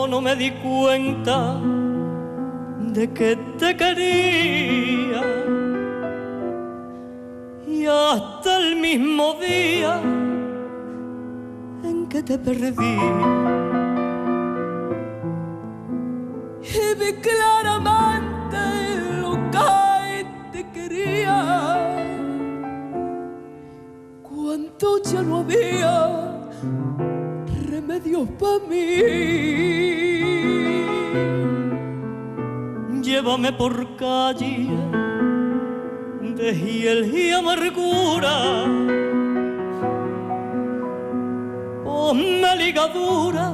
No me di cuenta de que te quería y hasta el mismo día en que te perdí y vi claramente lo que te quería, cuánto ya no había remedios para mí. Llévame por calle de hiel y amargura, ponme ligadura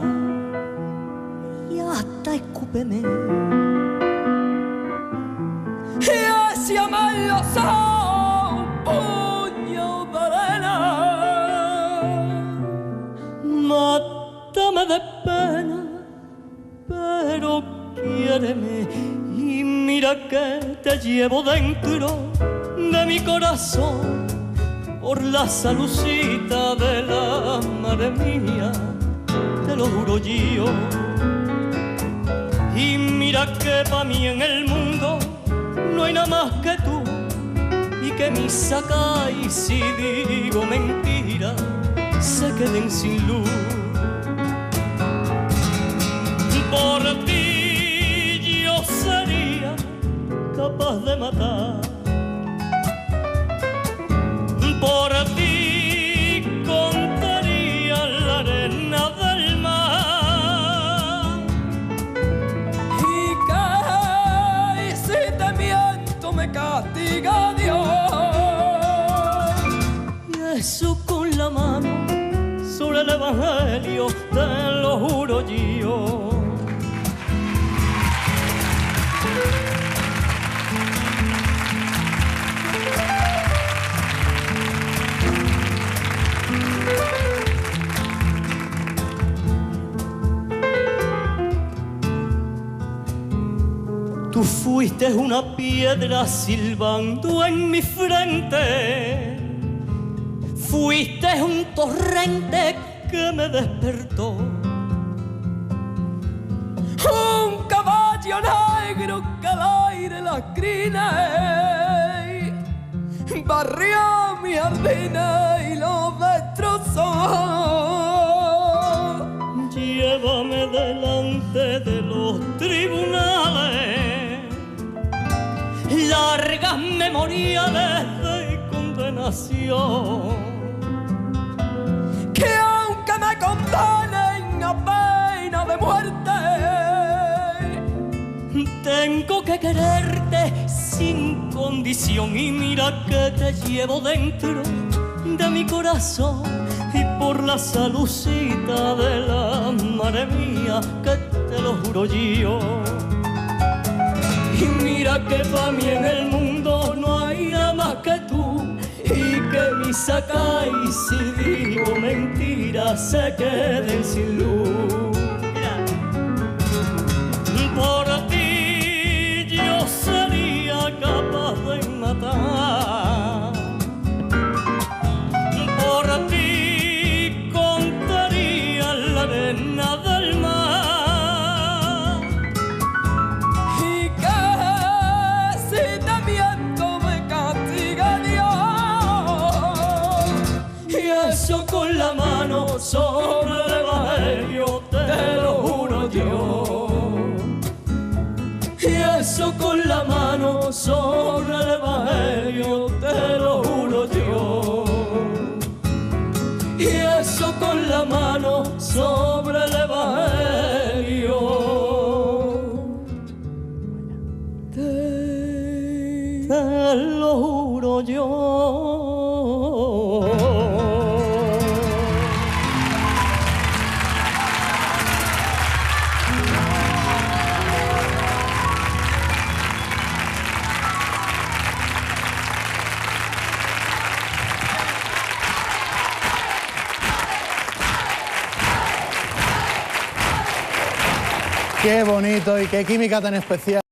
y hasta escúpeme. Y hacia malo un puño de arena, mátame de pena, pero quiéreme y mira que te llevo dentro de mi corazón por la salucita de la madre mía, te lo juro yo. Y mira que pa' mí en el mundo no hay nada más que tú y que mis sacáis si digo mentira se queden sin luz. Por ti yo sería capaz de matar, por ti contaría la arena del mar. Y que si te miento me castiga Dios, y eso con la mano sobre el evangelio te lo juro yo. Tú fuiste una piedra silbando en mi frente, fuiste un torrente que me despertó, un caballo negro que al aire las crines barrió mi jardín y lo destrozó. Llévame delante de los tribunales, largas memoriales de condenación, que aunque me condenen a pena de muerte, tengo que quererte sin condición. Y mira que te llevo dentro de mi corazón y por la salucita de la madre mía que te lo juro yo. Y mira que pa' mí en el mundo no hay nada más que tú y que mi sacáis si digo mentiras se queden sin luz. Por ti yo sería capaz de matar, por ti contaría la arena del mar. Y que si te miento me castiga Dios, y eso con la mano sobre el evangelio te lo juro yo. Y eso con la mano sobre el evangelio te lo juro yo. Y eso con la mano sobre el evangelio te lo juro yo. Qué bonito y qué química tan especial.